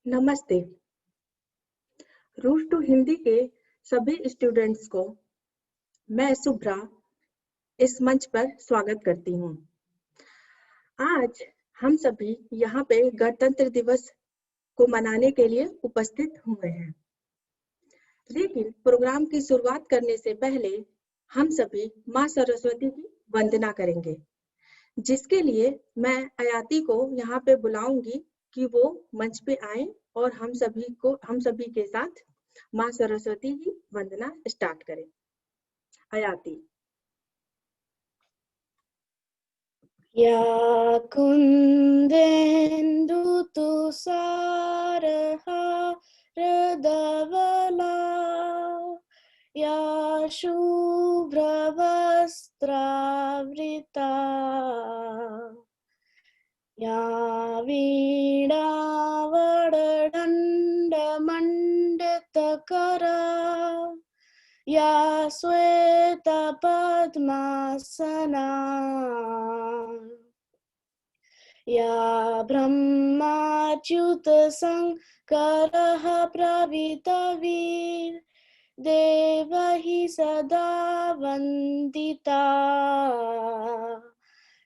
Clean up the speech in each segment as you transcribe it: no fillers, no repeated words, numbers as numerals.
नमस्ते। Root two Hindi के सभी स्टूडेंट्स को मैं शुभ्रा इस मंच पर स्वागत करती हूँ। आज हम सभी यहाँ पे गणतंत्र दिवस को मनाने के लिए उपस्थित हुए हैं। लेकिन प्रोग्राम की शुरुआत करने से पहले हम सभी माँ सरस्वती की वंदना करेंगे, जिसके लिए मैं आयाती को यहाँ पे बुलाऊंगी कि वो मंच पे आए और हम सभी के साथ माँ सरस्वती की वंदना स्टार्ट करें। आयाती। या कुन्देन्दु तुषारहारधवला या शुभ्रवस्त्रावृता या वीणावरदण्डमण्डितकरा या श्वेतपद्मासना या ब्रह्माच्युतशङ्करः प्रभृतवीर् देवैः सदा वन्दिता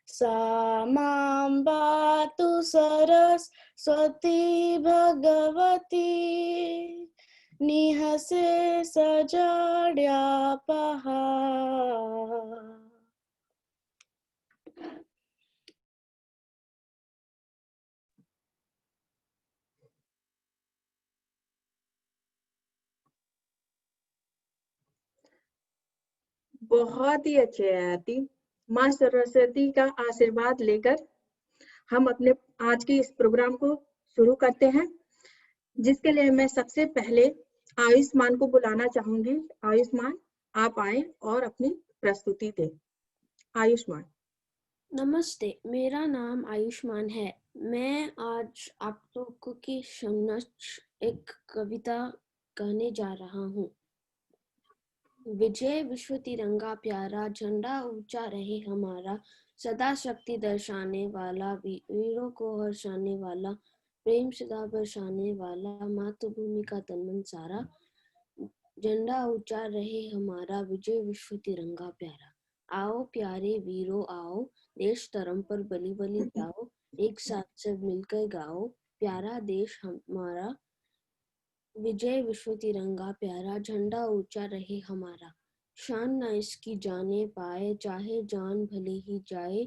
सा मां पातु सरस्वती भगवती निःशेषजाड्यापहा। बहुत ही अच्छे आयाती। माँ सरस्वती का आशीर्वाद लेकर हम अपने आज के इस प्रोग्राम को शुरू करते हैं, जिसके लिए मैं सबसे पहले आयुष्मान को बुलाना चाहूंगी। आयुष्मान, आप आए और अपनी प्रस्तुति दें। आयुष्मान। नमस्ते, मेरा नाम आयुष्मान है। मैं आज आप लोगों के समक्ष एक कविता कहने जा रहा हूँ। विजय विश्व तिरंगा प्यारा, झंडा ऊंचा रहे हमारा, सदा शक्ति दर्शाने वाला, वीरों को हर्षाने वाला, प्रेम सदा बरसाने वाला, मातृभूमि का तन मन सारा, झंडा ऊंचा रहे हमारा, विजय विश्व तिरंगा प्यारा। आओ प्यारे वीरों आओ, देश धर्म पर बलि बलि जाओ, एक साथ सब मिलकर गाओ, प्यारा देश हमारा, विजय विश्व तिरंगा प्यारा, झंडा ऊंचा रहे हमारा। शान न इसकी जाने पाए, चाहे जान भले ही जाए,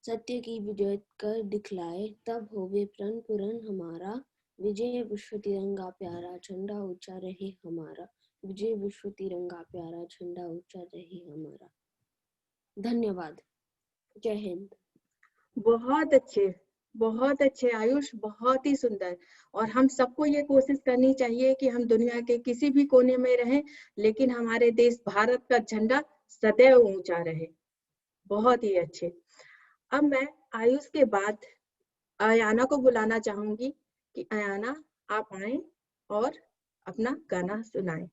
सत्य की विजय कर दिखलाए, तब होवे प्रण पुरन हमारा, विजय विश्व तिरंगा प्यारा, झंडा ऊंचा रहे हमारा, विजय विश्व तिरंगा प्यारा, झंडा ऊंचा रहे हमारा। धन्यवाद। जय हिंद। बहुत अच्छे आयुष, बहुत ही सुंदर। और हम सबको ये कोशिश करनी चाहिए कि हम दुनिया के किसी भी कोने में रहें, लेकिन हमारे देश भारत का झंडा सदैव ऊंचा रहे। बहुत ही अच्छे। अब मैं आयुष के बाद अयाना को बुलाना चाहूंगी कि अयाना, आप आए और अपना गाना सुनाएं।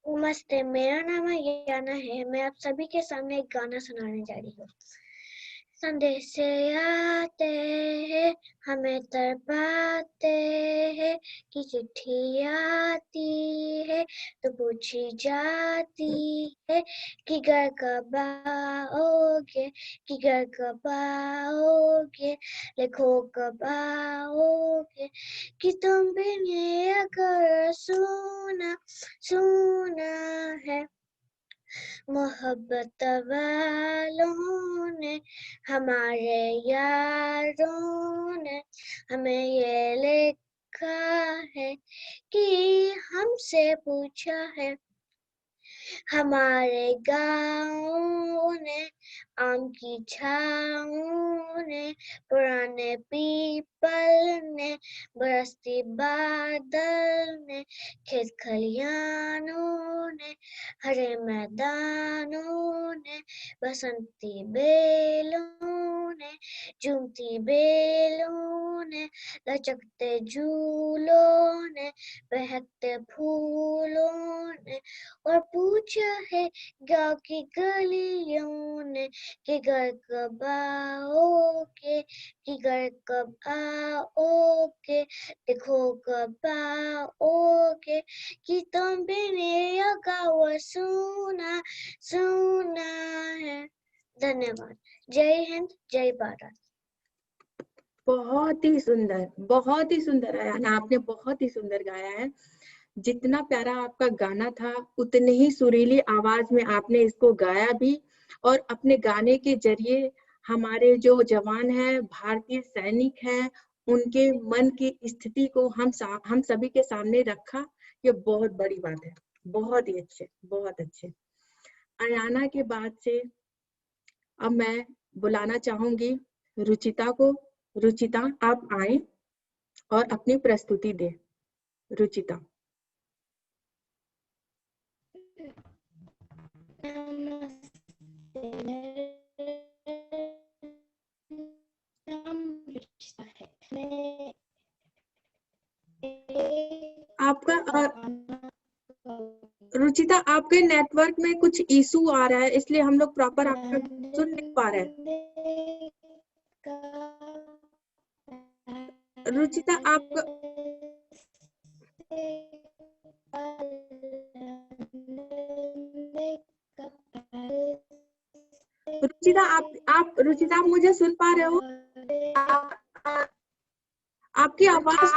नमस्ते, मेरा नाम अयाना है। मैं आप सभी के सामने एक गाना सुनाने जा रही हूँ। संदेश आते हैं, हमें तड़पाते हैं, कि चिट्ठी आती है तो पूछी जाती है कि घर कब आओगे, कि घर कब आओगे, लिखो कब आओगे, कि तुम बिन अगर सुना सुना है। मोहब्बत वालों ने, हमारे यारों ने हमें ये लिखा है कि हमसे पूछा है। हमारे गाँव ने, आम की छाँव ने, पुराने पीपल ने, बरसती बादल ने, खेत खलियानों ने, हरे मैदानों ने, बसंती बेलों ने, झूमती बेलों ने, ने, लचकते झूलों ने, बहकते फूलों ने, और पूछा है गाँव की गलियों ने कि घर कब आओगे, कि घर कब आओगे, देखो कब आओगे, कि तुमने ये गाँव सुना सुना है। धन्यवाद। जय हिंद, जय भारत। बहुत ही सुंदर, बहुत ही सुंदर अयाना, आपने बहुत ही सुंदर गाया है। जितना प्यारा आपका गाना था उतने ही सुरीली आवाज में आपने इसको गाया भी, और अपने गाने के जरिए हमारे जो जवान हैं, भारतीय सैनिक हैं, उनके मन की स्थिति को हम सभी के सामने रखा। ये बहुत बड़ी बात है। बहुत ही अच्छे, बहुत अच्छे। अयाना के बाद से अब मैं बुलाना चाहूंगी रुचिता को। रुचिता, आप आए और अपनी प्रस्तुति दें। रुचिता। आपका रुचिता, आपके नेटवर्क में कुछ इशू आ रहा है, इसलिए हम लोग प्रॉपर आपका सुन नहीं पा रहे हैं। रुचिता, आप रुचिता, आप मुझे सुन पा रहे हो? आपकी आवाज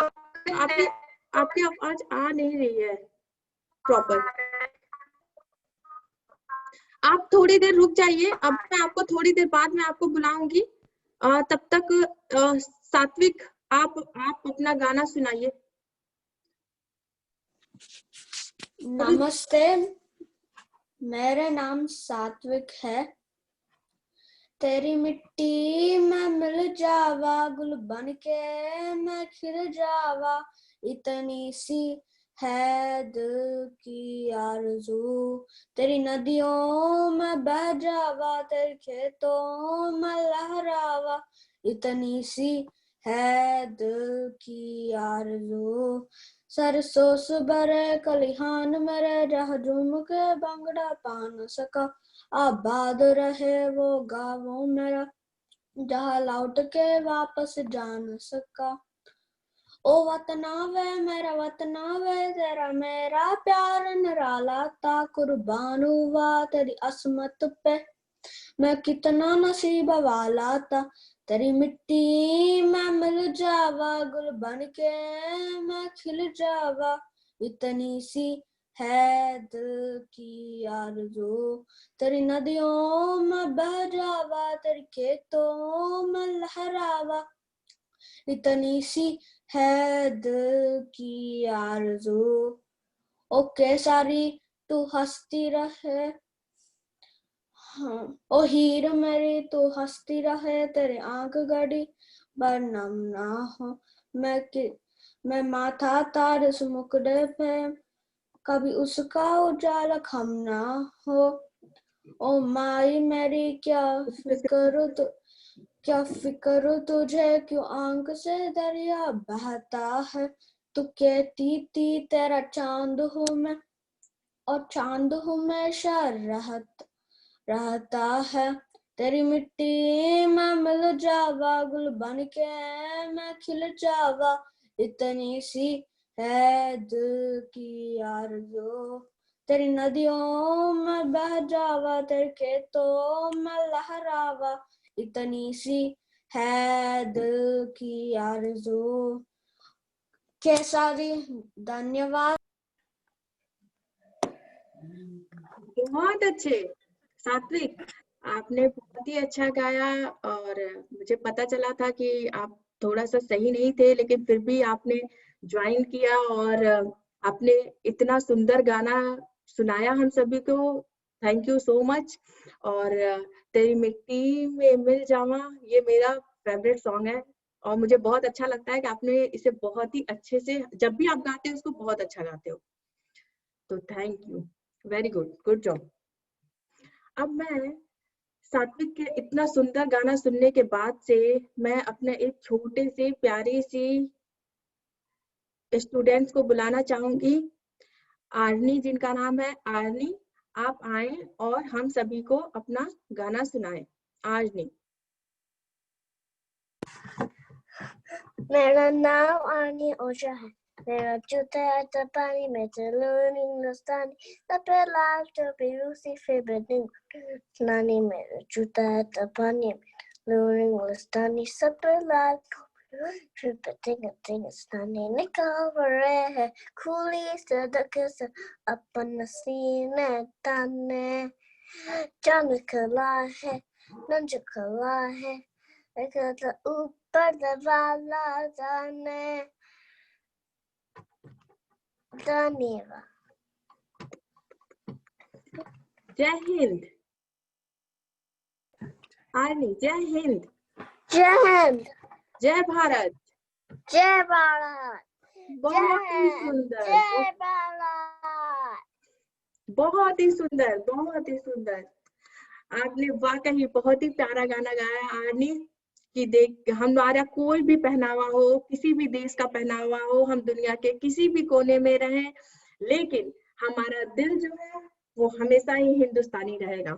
आ नहीं रही है प्रॉपर। आप थोड़ी देर रुक जाइए, अब मैं आपको थोड़ी देर बाद में आपको बुलाऊंगी। तब तक सात्विक, आप अपना गाना सुनाइए। नमस्ते, मेरा नाम सात्विक है। तेरी मिट्टी में मिल जावा, गुल बन के मैं खिल जावा, इतनी सी है दिल की आरज़ू। तेरी नदियों में बह जावा, तेरे खेतों में लहरावा, इतनी सी है दिल की आरज़ू। सरसों सुबह खलिहान मेरे, जहाँ झूम के भंगड़ा पा न सका, आबाद रहे वो गाँव मेरा, जहाँ लौट के वापस जा न सका। ओ वतना वे मेरा वतना वे, तेरा मेरा प्यार निराला था, कुर्बान हुआ तेरी असमत पे, मैं कितना नसीब वाला था। तेरी मिट्टी में मिल जावा, गुल बन के मैं खिल जावा, इतनी सी है दिल की आरज़ू। तेरी नदियों में बह जावा, तेरे खेतों में लहरावा, इतनी सी है दिल की आरज़ू। ओके सारी तू हंसती रहे, हाँ ओ हीर मेरी तू हंसती रहे, तेरे आंख गड़ी बरनम ना हो, मैं माथा तार उस मुकड़े पे, कभी उसका उजाला खम ना हो। ओ माई मेरी क्या फिक्र तुझे, क्यों आंख से दरिया बहता है, तू कहती थी तेरा चांद हूँ मैं, और चांद हमेशा रहता है। तेरी मिट्टी में मिल जावा, गुल बन के मैं खिल जावा, इतनी सी है दिल की आरज़ू। तेरी नदियों में बह जावा, तेरे खेतों में लहरावा, इतनी सी है दिल की आरज़ू। केसारी, धन्यवाद। बहुत अच्छे सात्विक, आपने बहुत ही अच्छा गाया, और मुझे पता चला था कि आप थोड़ा सा सही नहीं थे, लेकिन फिर भी आपने ज्वाइन किया और आपने इतना सुंदर गाना सुनाया हम सभी को। Thank you so much. और तेरी मिट्टी में मिल जावा, ये मेरा फेवरेट सॉन्ग है, और मुझे बहुत अच्छा लगता है कि आपने इसे बहुत ही अच्छे से, जब भी आप गाते हो उसको बहुत अच्छा गाते हो। तो thank you, very good, good job. अब मैं सात्विक के इतना सुंदर गाना सुनने के बाद से मैं अपने एक छोटे से प्यारे से स्टूडेंट्स को बुलाना चाहूंगी। आर्नी, जिनका नाम है आर्नी, आप आए और हम सभी को अपना गाना सुनाएं। आर्नी। मेरा नाम आर्नी ओझा है। मेरा जूता है तो पानी में चलूनी हिंदुस्तानी, सब पे लाल टोपी रूसी फिर बदनी नानी। मेरा जूता है तो पानी में चलूनी हिंदुस्तानी, सब पे लाल फिर बदनी हिंदुस्तानी। निकल रहे हैं खुली सड़क से अपन सीने ताने, चांद खिला है नंज खिला है, ऊपर वाला जाने। धन्यवाद। जय हिंद। आर्नी, जय हिंद। जय हिंद। जय भारत। जय भारत। बहुत ही सुंदर, जय भारत। बहुत ही सुंदर, बहुत ही सुंदर। आपने वाकई बहुत ही प्यारा गाना गाया आर्नी। कि देख, हमारा कोई भी पहनावा हो, किसी भी देश का पहनावा हो, हम दुनिया के किसी भी कोने में रहें, लेकिन हमारा दिल जो है वो हमेशा ही हिंदुस्तानी रहेगा।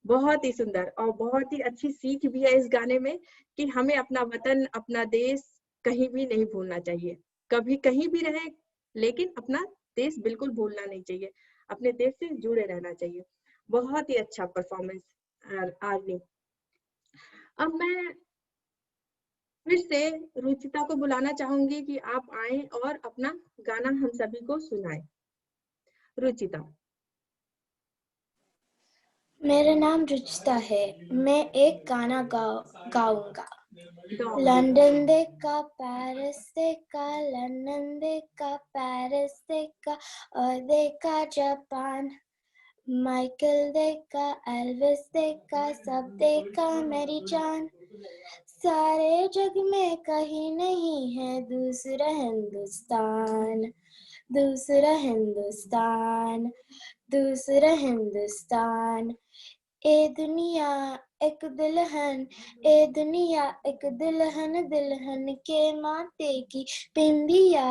बहुत ही सुंदर और बहुत ही अच्छी सीख भी है इस गाने में कि हमें अपना वतन, अपना देश कहीं भी नहीं भूलना चाहिए। कभी कहीं भी रहे, लेकिन अपना देश बिल्कुल भूलना नहीं चाहिए, अपने देश से जुड़े रहना चाहिए। बहुत ही अच्छा परफॉर्मेंस आर्नी। अब मैं फिर से रुचिता को बुलाना चाहूंगी कि आप आए और अपना गाना हम सभी को सुनाएं। रुचिता। मेरा नाम रुचिता है। मैं एक गाना गाऊंगा। गाओ। लंदन देखा, पेरिस देखा, लंदन देखा, पेरिस देखा और देखा जापान। माइकल देखा, एल्विस देखा, सब देखा मेरी जान। सारे जग में कहीं नहीं है दूसरा हिंदुस्तान, दूसरा हिंदुस्तान, दूसरा हिंदुस्तान। ए दुनिया एक दुल्हन, ए दुनिया एक दुल्हन, दुल्हन के माथे की बिंदिया।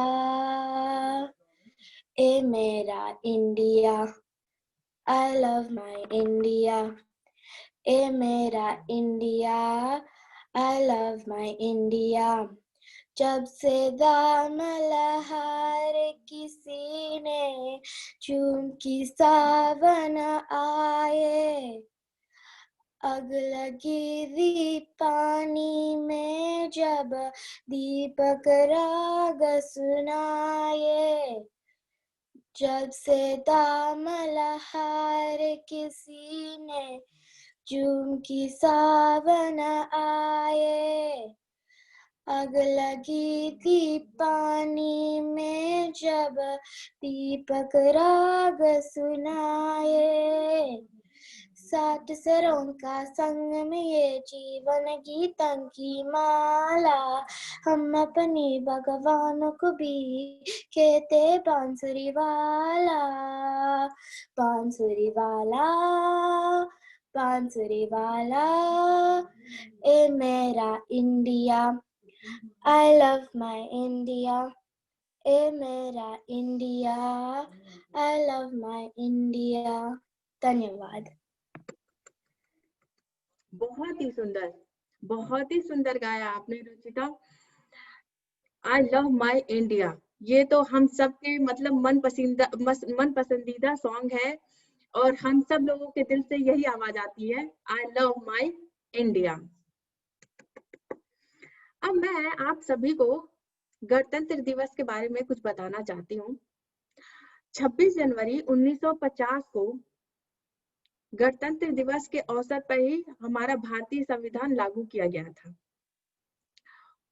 ए मेरा India, I love my India. ए मेरा India, I love my India. जब से दाम लहर किसी ने चूम की सावन आए, अग लगी दीप पानी में जब दीपक राग सुनाए। जब से दाम लहर किसी ने चूम की सावन आए, अग लगी थी पानी में जब दीपक राग सुनाए। 7 सरों का संग में ये जीवन गीतन की माला, हम अपनी भगवानों को भी कहते बांसुरी वाला, बांसुरी वाला, बांसुरी वाला। ए मेरा India, I love my India. ए मेरा India, I love my India. धन्यवाद। बहुत ही सुंदर, बहुत ही सुंदर गाया आपने Ruchita. I love my India, ये तो हम सबके मतलब मन पसंदीदा सॉन्ग है और हम सब लोगों के दिल से यही आवाज आती है, आई लव माई इंडिया। अब मैं आप सभी को गणतंत्र दिवस के बारे में कुछ बताना चाहती हूँ। 26 जनवरी 1950 को गणतंत्र दिवस के अवसर पर ही हमारा भारतीय संविधान लागू किया गया था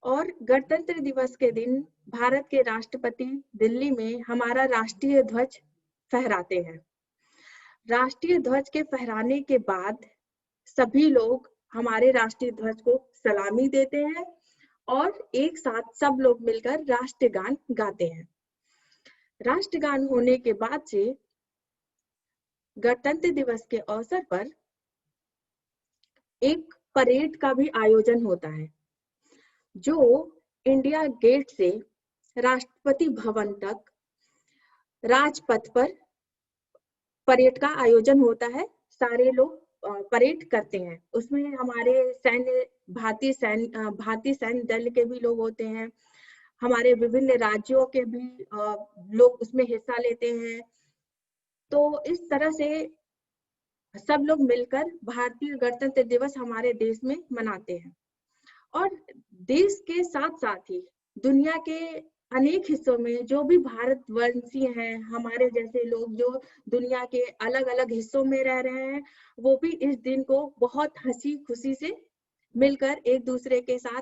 और गणतंत्र दिवस के दिन भारत के राष्ट्रपति दिल्ली में हमारा राष्ट्रीय ध्वज फहराते हैं। राष्ट्रीय ध्वज के फहराने के बाद सभी लोग हमारे राष्ट्रीय ध्वज को सलामी देते हैं और एक साथ सब लोग मिलकर राष्ट्रगान गाते हैं। राष्ट्रगान होने के बाद से गणतंत्र दिवस के अवसर पर एक परेड का भी आयोजन होता है, जो इंडिया गेट से राष्ट्रपति भवन तक राजपथ पर परेड का आयोजन होता है। सारे लोग परेड करते हैं। उसमें हमारे भारतीय सैन्य दल के भी लोग होते हैं, हमारे विभिन्न राज्यों के भी लोग उसमें हिस्सा लेते हैं। तो इस तरह से सब लोग मिलकर भारतीय गणतंत्र दिवस हमारे देश में मनाते हैं। और देश के साथ साथ ही दुनिया के अनेक हिस्सों में जो भी भारतवंशी हैं, हमारे जैसे लोग जो दुनिया के अलग अलग हिस्सों में रह रहे हैं, वो भी इस दिन को बहुत हंसी खुशी से मिलकर एक दूसरे के साथ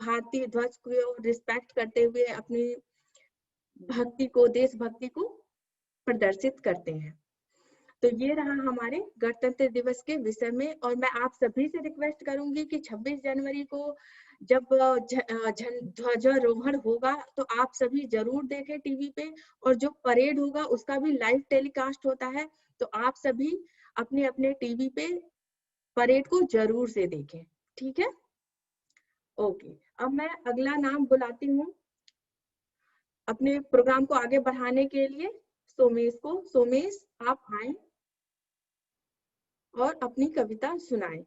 भारतीय ध्वज को रिस्पेक्ट करते हुए अपनी भक्ति को, देशभक्ति को प्रदर्शित करते हैं। तो ये रहा हमारे गणतंत्र दिवस के विषय में। और मैं आप सभी से रिक्वेस्ट करूंगी कि 26 जनवरी को जब ध्वजारोहण होगा तो आप सभी जरूर देखें टीवी पे, और जो परेड होगा उसका भी लाइव टेलीकास्ट होता है, तो आप सभी अपने अपने टीवी पे परेड को जरूर से देखें। ठीक है, ओके। अब मैं अगला नाम बुलाती हूँ अपने प्रोग्राम को आगे बढ़ाने के लिए सोमेश को। सोमेश, आप आए और अपनी कविता सुनाएं।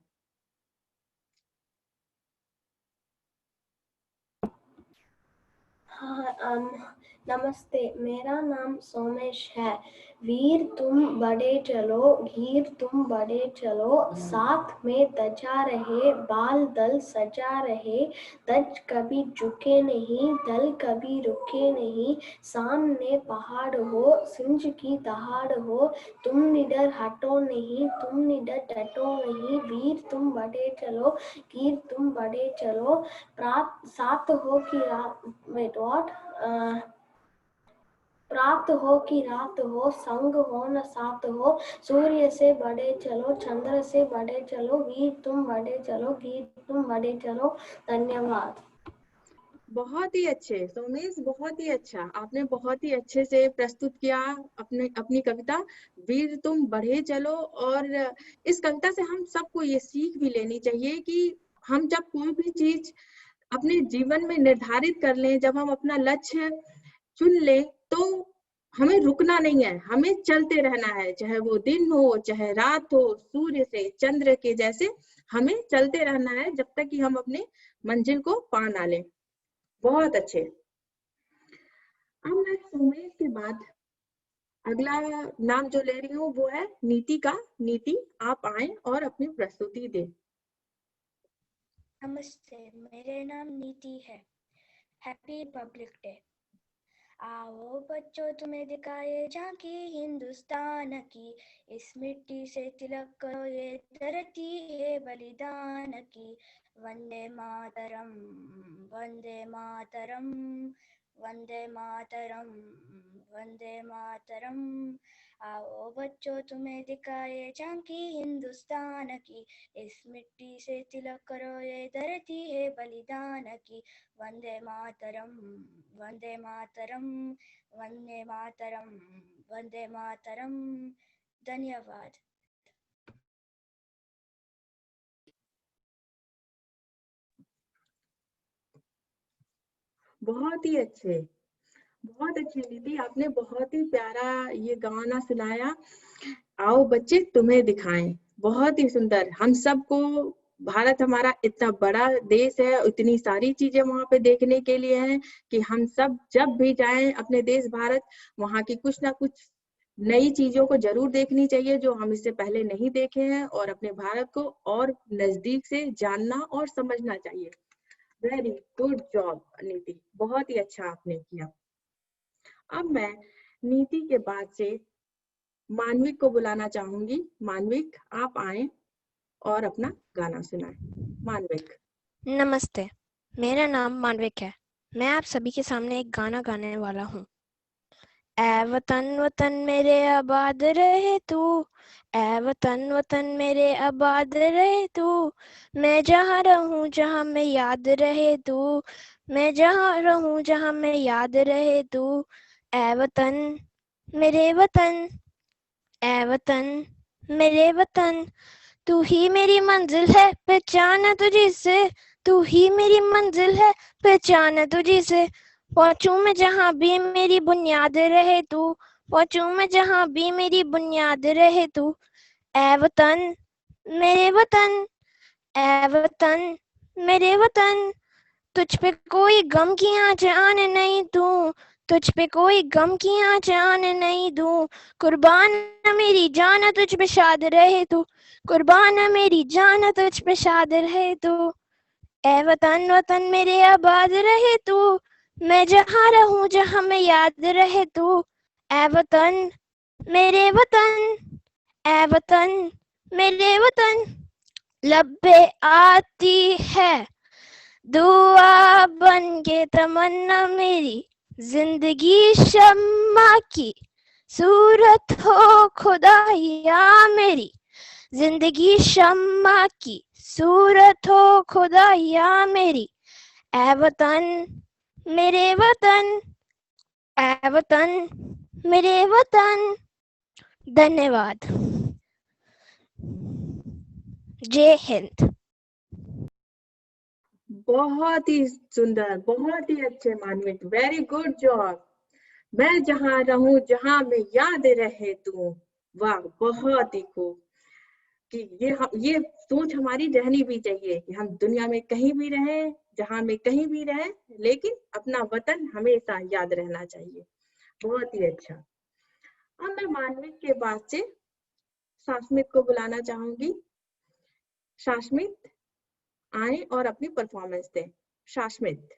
नमस्ते, मेरा नाम सोमेश है। वीर तुम बड़े चलो, घीर तुम बड़े चलो, साथ में ध्वजा रहे, बाल दल सजा रहे, ध्वज कभी झुके नहीं, दल कभी रुके नहीं, सामने पहाड़ हो, सिंज की दहाड़ हो, तुम निडर हटो नहीं, तुम निडर डटो नहीं, वीर तुम बड़े चलो, घीर तुम बड़े चलो, सात हो कि रात प्राप्त हो कि रात हो, संग हो न साथ हो, सूर्य से बड़े चलो, चंद्र से बड़े चलो, वीर तुम बड़े चलो, घीर तुम बड़े चलो। धन्यवाद। बहुत ही अच्छे सोमेश, बहुत ही अच्छा। आपने बहुत ही अच्छे से प्रस्तुत किया अपनी कविता वीर तुम बढ़े चलो। और इस कविता से हम सबको ये सीख भी लेनी चाहिए कि हम जब कोई भी चीज अपने जीवन में निर्धारित कर लें, जब हम अपना लक्ष्य चुन लें, तो हमें रुकना नहीं है, हमें चलते रहना है। चाहे वो दिन हो, चाहे रात हो, सूर्य से चंद्र के जैसे हमें चलते रहना है जब तक कि हम अपने मंजिल को पा ना लें। बहुत अच्छे। अब मैं सोमेश के बाद अगला नाम जो ले रही हूँ वो है नीति का। नीति, आप आए और अपनी प्रस्तुति दें। नमस्ते, मेरे नाम नीति है। Happy Republic day. आओ बच्चों, तुम्हें दिखाए झांकी हिंदुस्तान की, इस मिट्टी से तिलक करो, ये धरती है बलिदान की। वंदे मातरम, वंदे मातरम, वंदे मातरम, वंदे मातरम। आओ बच्चों, तुम्हें दिखाए झांकी हिंदुस्तान की, इस मिट्टी से तिलक करो, ये धरती है बलिदान की। वंदे मातरम, वंदे मातरम, वंदे मातरम, वंदे मातरम। धन्यवाद। बहुत ही अच्छे, बहुत अच्छे नीति। आपने बहुत ही प्यारा ये गाना सुनाया। आओ बच्चे तुम्हें दिखाएं, बहुत ही सुंदर। हम सबको, भारत हमारा इतना बड़ा देश है, इतनी सारी चीजें वहां पे देखने के लिए हैं कि हम सब जब भी जाएं अपने देश भारत, वहां की कुछ ना कुछ नई चीजों को जरूर देखनी चाहिए जो हम इससे पहले नहीं देखे हैं, और अपने भारत को और नजदीक से जानना और समझना चाहिए। वेरी गुड जॉब नीति, बहुत ही अच्छा आपने किया। अब मैं नीति के बाद से मानविक को बुलाना चाहूंगी। मानविक, आप आए और अपना गाना सुनाएं। मानविक। नमस्ते, मेरा नाम मानविक है। मैं आप सभी के सामने एक गाना गाने वाला हूँ। ऐ वतन वतन मेरे आबाद रहे तू, ऐ वतन वतन मेरे आबाद रहे तू, मैं जहाँ रहूँ जहाँ मैं याद रहे तू, मैं जहाँ रहूँ जहाँ मैं याद रहे तू। ऐ वतन मेरे वतन, ऐ वतन मेरे वतन, तू ही मेरी मंजिल है पहचान तुझी से, तू ही मेरी मंजिल है पहचान तुझी से। पहुंचूं मैं जहां भी मेरी बुनियाद रहे तू, पहुंचूं मैं जहां भी मेरी बुनियाद रहे तू। ऐ वतन मेरे वतन, ऐ वतन मेरे वतन, तुझ पे कोई गम की आँच आने नहीं दूं, तुझ पे कोई गम की आँच आने नहीं दूं। कुर्बान मेरी जान तुझ पे शाद रहे तू, कुर्बान मेरी जान तुझ पे शाद रहे तू। ऐ वतन वतन मेरे आबाद रहे तू, मैं जहाँ रहूं जहाँ मैं याद रहे तू। ऐ वतन मेरे वतन, ऐ वतन मेरे वतन, लब पे आती है दुआ बन के तमन्ना मेरी, जिंदगी शम्मा की सूरत हो खुदाया मेरी, जिंदगी शम्मा की सूरत हो खुदाया मेरी। ऐ वतन मेरे वतन, ऐ वतन मेरे वतन। धन्यवाद। जय हिंद। बहुत ही सुंदर, बहुत ही अच्छे मानविक, वेरी गुड जॉब। मैं जहाँ रहूं जहाँ मैं याद रहे तू, वाह बहुत ही खूब। कि ये सोच हमारी रहनी भी चाहिए कि हम दुनिया में कहीं भी रहें, जहाँ में कहीं भी रहें, लेकिन अपना वतन हमेशा याद रहना चाहिए। बहुत ही अच्छा। अब मैं मानविक के बाद से शाश्मित को बुलाना चाहूंगी। शाश्मित आए और अपनी परफॉर्मेंस दें। शाश्मित।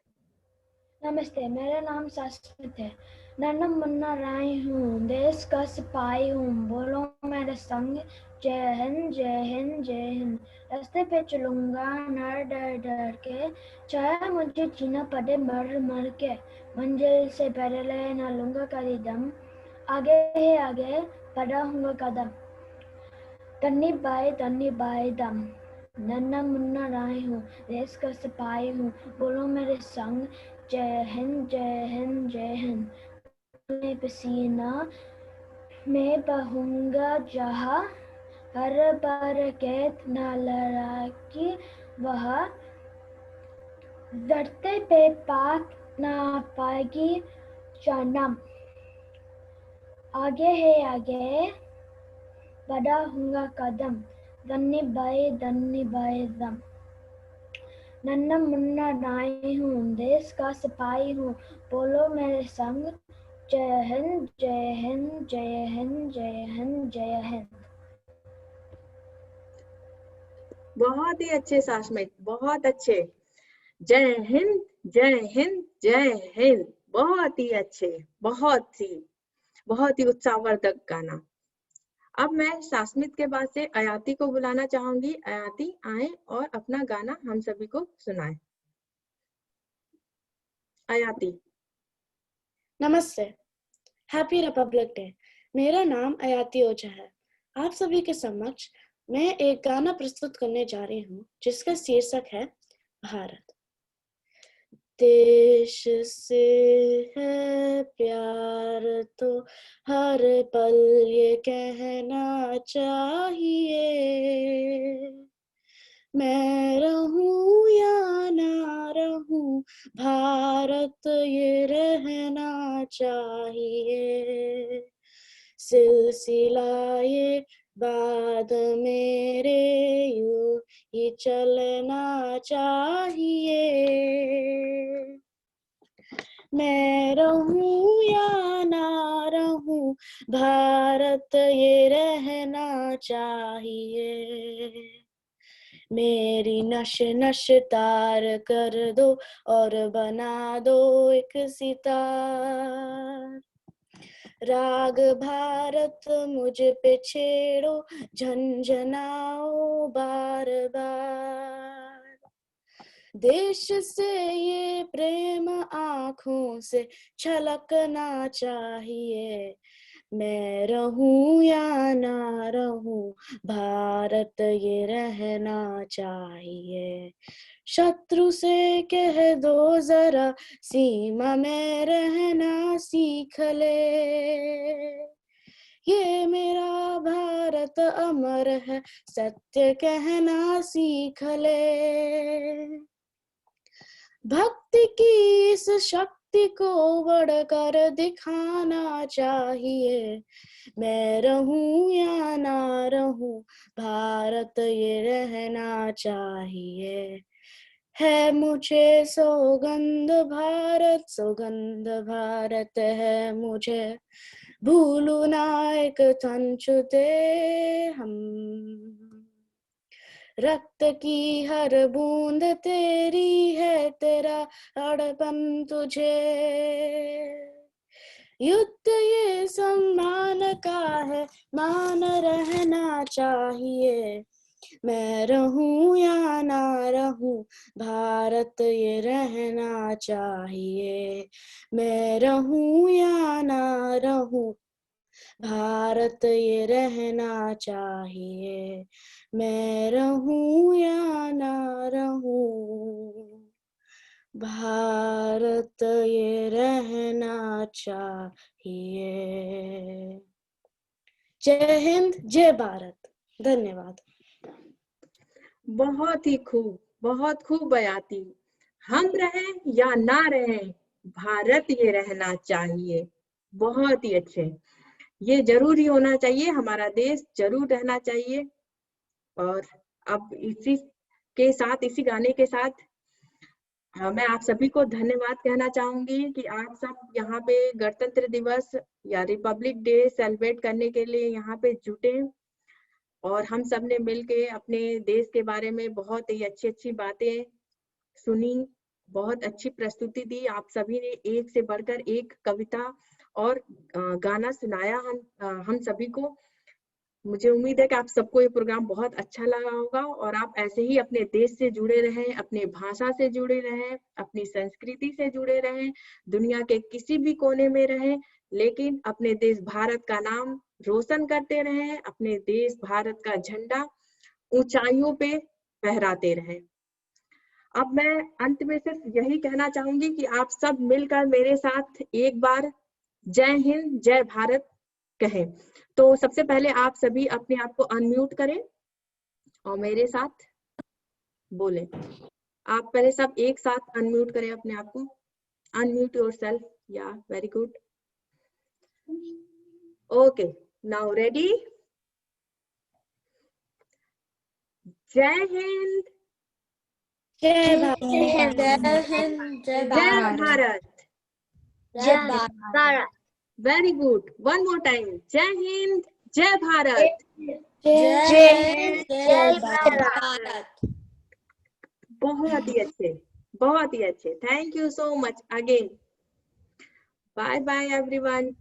नमस्ते, मेरा नाम शाश्मित है। नन्ना मुन्ना राय हूँ, देश का सिपाही हूँ, बोलो मेरे संग जय हिंद जय हिंद जय हिंद। रास्ते पे चलूंगा न डर डर के, चाहे मुझे जीना पड़े मर मर के, मंजिल से पहले न लूंगा कभी दम, आगे है आगे बढ़ाऊंगा कदम, तन्नी बाई दम। नन्ना मुन्ना राय हूँ, देश का सिपाही हूँ, बोलो मेरे संग जय हिंद जय हिंद जय हिंद। मैं पसीना मैं बहूंगा जहाँ, हर बार कैद न लड़ाकी वहाँ, धरती पे पाक ना पाएगी जन्म, आगे है आगे बढ़ाऊंगा कदम, तन्नी बाई दम। नन्ना मुन्ना राय हूँ, देश का सिपाही हूँ, बोलो मेरे संग जय हिंद जय हिंद जय हिंद जय हिंद जय हिंद। बहुत ही अच्छे शाश्मित, बहुत अच्छे। जय हिंद जय हिंद जय हिंद। बहुत ही अच्छे, बहुत ही उत्साहवर्धक गाना। अब मैं शाश्मित के बाद से अयाती को बुलाना चाहूंगी। अयाती आए और अपना गाना हम सभी को सुनाए। अयाती। नमस्ते, हैप्पी रिपब्लिक डे। मेरा नाम अयाती ओझा है। आप सभी के समक्ष मैं एक गाना प्रस्तुत करने जा रही हूँ जिसका शीर्षक है भारत। देश से है प्यार तो हर पल ये कहना चाहिए, मैं रहूं या ना रहूं भारत ये रहना चाहिए। सिलसिला ये बाद मेरे यूं ही चलना चाहिए, मैं रहूं या ना रहूं भारत ये रहना चाहिए। मेरी नश नश तार कर दो और बना दो एक सितार, राग भारत मुझ पे छेड़ो झंझनाओ बार बार। देश से ये प्रेम आँखों से छलकना चाहिए, मैं रहूं या ना रहूं भारत ये रहना चाहिए। शत्रु से कह दो जरा सीमा में रहना सीख ले, ये मेरा भारत अमर है, सत्य कहना सीख ले। भक्ति की इस शक्ति को बढ़कर दिखाना चाहिए। मैं रहूं या ना रहूं, भारत ये रहना चाहिए। है मुझे सौगंध भारत, सौगंध भारत है मुझे, भूलू ना एक तंचुते हम। रक्त की हर बूंद तेरी है, तेरा अड़पन तुझे। युद्ध ये सम्मान का है, मान रहना चाहिए। मैं रहूं या ना रहूं, भारत ये रहना चाहिए। मैं रहूं या ना रहूं, भारत ये रहना चाहिए। मैं रहूं या ना रहूं, भारत ये रहना चाहिए। जय हिंद, जय भारत। धन्यवाद। बहुत ही खूब, बहुत खूब बयाती। हम रहें या ना रहें, भारत ये रहना चाहिए। बहुत ही अच्छे। ये जरूरी होना चाहिए, हमारा देश जरूर रहना चाहिए। और अब इसी के साथ, इसी गाने के साथ मैं आप सभी को धन्यवाद कहना चाहूंगी कि आप सब यहाँ पे गणतंत्र दिवस या रिपब्लिक डे सेलिब्रेट करने के लिए यहाँ पे जुटे, और हम सब ने मिलके अपने देश के बारे में बहुत ही अच्छी अच्छी बातें सुनी, बहुत अच्छी प्रस्तुति दी। आप सभी ने एक से बढ़कर एक कविता और गाना सुनाया हम सभी को। मुझे उम्मीद है कि आप सबको ये प्रोग्राम बहुत अच्छा लगा होगा, और आप ऐसे ही अपने देश से जुड़े रहें, अपने भाषा से जुड़े रहें, अपनी संस्कृति से जुड़े रहें, दुनिया के किसी भी कोने में रहें, लेकिन अपने देश भारत का नाम रोशन करते रहें, अपने देश भारत का झंडा ऊंचाइयों पे फहराते रहें। अब मैं अंत में सिर्फ यही कहना चाहूंगी कि आप सब मिलकर मेरे साथ एक बार जय हिंद, जय भारत कहें। तो सबसे पहले आप सभी अपने आप को अनम्यूट करें और मेरे साथ बोलें। आप पहले सब एक साथ अनम्यूट करें अपने आप को। Unmute yourself. या very good. Okay, now ready. जय हिंद, जय भारत। जय हिंद, जय जय भारत। जय Bharat. Very good, one more time. जय हिंद, जय भारत। जय हिंद, जय भारत। बहुत ही अच्छे, बहुत ही अच्छे। Thank you so much again. Bye bye everyone.